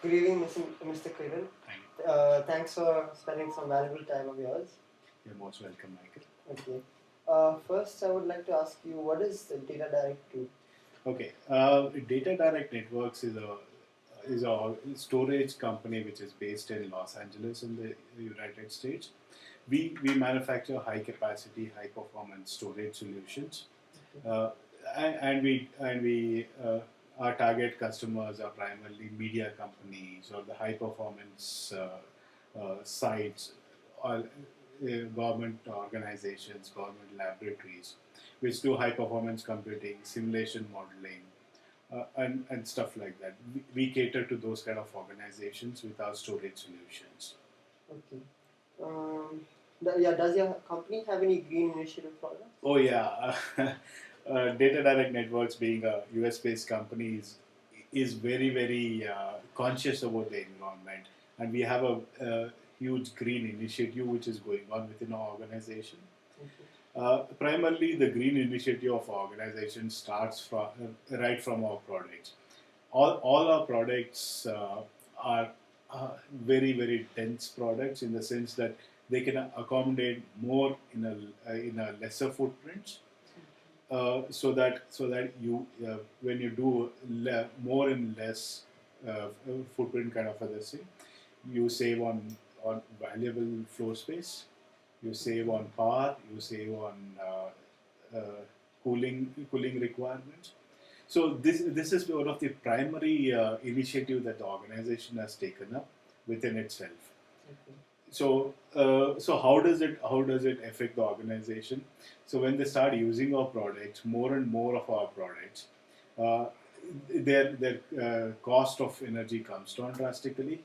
Good evening, Mr. Kiran. Thank Thanks for spending some valuable time of yours. You're most welcome, Michael. Okay. First, I would like to ask you, what is the DataDirect tool? Okay, DataDirect Networks is a storage company which is based in Los Angeles in the United States. We manufacture high capacity, high performance storage solutions, uh, and we our target customers are primarily media companies or the high performance sites, or government organizations, government laboratories, which do high performance computing, simulation modeling, and stuff like that. We cater to those kind of organizations with our storage solutions. Okay. Yeah, does your company have any green initiative products? Oh yeah, DataDirect Networks, being a US-based company, is very conscious about the environment, and we have a huge green initiative which is going on within our organization. Okay. Primarily, the green initiative of our organization starts from right from our products. All our products are very dense products in the sense that they can accommodate more in a lesser footprint, so that you when you do more in less footprint kind of a thing, you save on valuable floor space, you save on power, you save on cooling requirements. So this is one of the primary initiative that the organization has taken up within itself. Okay. So how does it affect the organization? So when they start using our products, more and more of our products, uh, their cost of energy comes down drastically.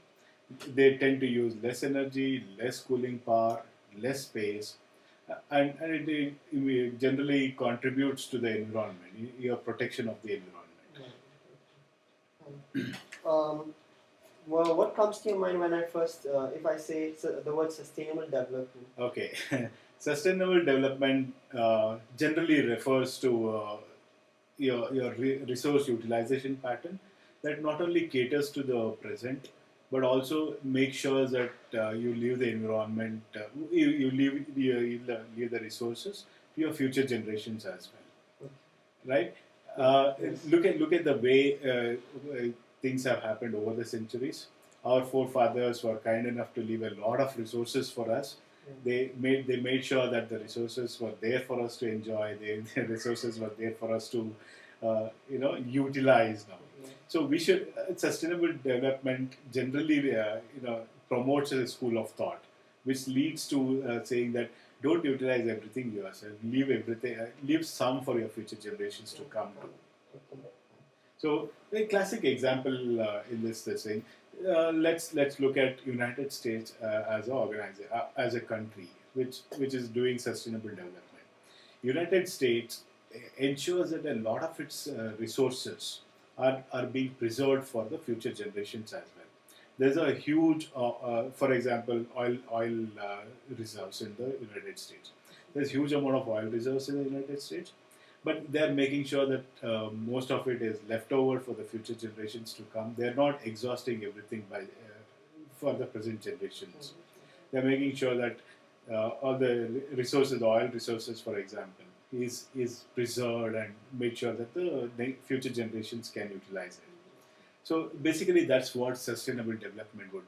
They tend to use less energy, less cooling power, less space, and it generally contributes to the environment, your protection of the environment. Um, well, what comes to your mind when I first, if I say the word sustainable development? Okay. Sustainable development generally refers to your resource utilization pattern that not only caters to the present but also make sure that you leave the environment, you leave the resources to your future generations as well, right? Yes. Look at the way things have happened over the centuries. Our forefathers were kind enough to leave a lot of resources for us. They made sure that the resources were there for us to enjoy. The resources were there for us to utilize now. So we should sustainable development generally promotes a school of thought, which leads to saying that don't utilize everything yourself. Leave everything. Leave some for your future generations to come to. So a classic example in this thing. Let's look at United States as a as a country which is doing sustainable development. United States ensures that a lot of its resources are being preserved for the future generations as well. There's a huge, for example, oil reserves in the United States. There's huge amount of oil reserves in the United States, but they're making sure that most of it is left over for the future generations to come. They're not exhausting everything for the present generations. They're making sure that all the resources, oil resources, for example, is preserved and make sure that the future generations can utilize it. So basically, that's what sustainable development would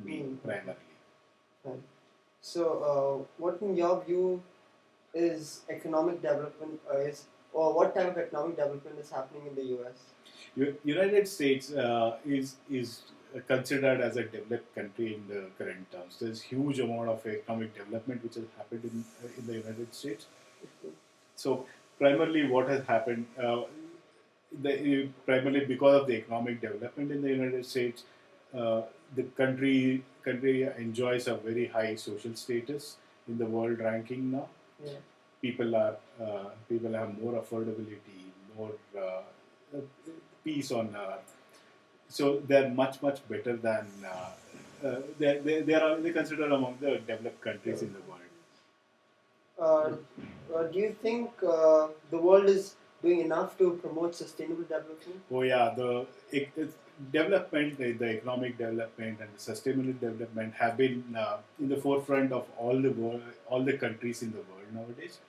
mean primarily. Right. So, what in your view is economic development or what type of economic development is happening in the US? United States is considered as a developed country in the current terms. There's huge amount of economic development which has happened in the United States. So primarily, what has happened? Primarily because of the economic development in the United States, the country enjoys a very high social status in the world ranking now. Yeah. People have more affordability, more peace on earth. So they're much better than they're considered among the developed countries in the world. Do you think the world is doing enough to promote sustainable development? Oh yeah, development, the economic development and the sustainable development have been in the forefront of all the world, all the countries in the world nowadays.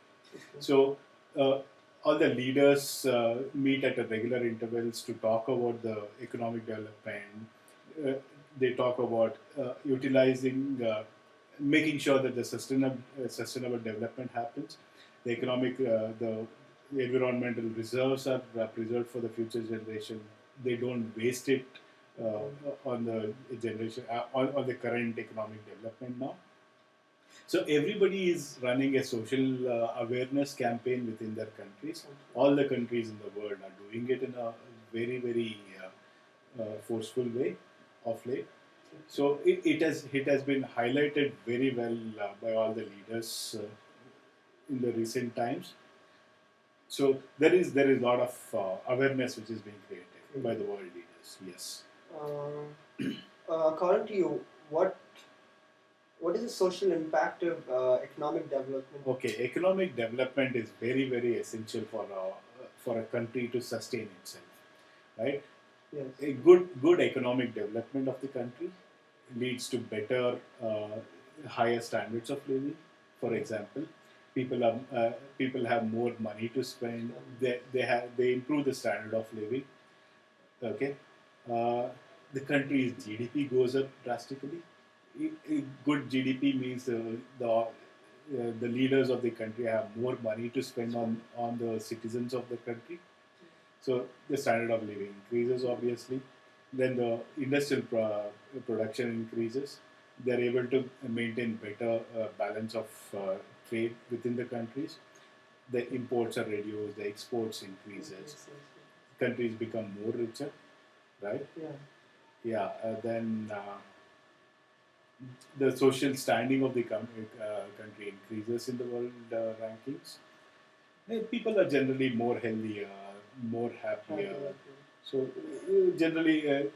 So all the leaders meet at a regular intervals to talk about the economic development. Uh, they talk about utilizing, making sure that the sustainable development happens. The economic, the environmental reserves are preserved for the future generation. They don't waste it on the generation on the current economic development now. So everybody is running a social awareness campaign within their countries. All the countries in the world are doing it in a very forceful way of late. So it has been highlighted very well by all the leaders in the recent times. So there is a lot of awareness which is being created by the world leaders. Yes. According to you, what is the social impact of economic development? Okay, economic development is very essential for a country to sustain itself, right? Yes. A good economic development of the country leads to better, higher standards of living. For example, people have more money to spend. They improve the standard of living. Okay, uh, the country's GDP goes up drastically. Good GDP means the leaders of the country have more money to spend on the citizens of the country. So the standard of living increases, obviously. Then the industrial production increases. They're able to maintain better balance of trade within the countries. The imports are reduced, the exports increases. Countries become more richer, right? Yeah. Yeah. Then the social standing of the country increases in the world rankings. People are generally more healthier, more happier. So generally,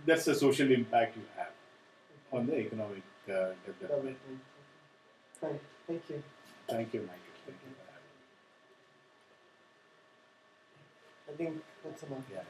that's the social impact you have on the economic development. Fine. Thank you. Thank you, Michael. Thank you for having me. I think that's enough. Yeah.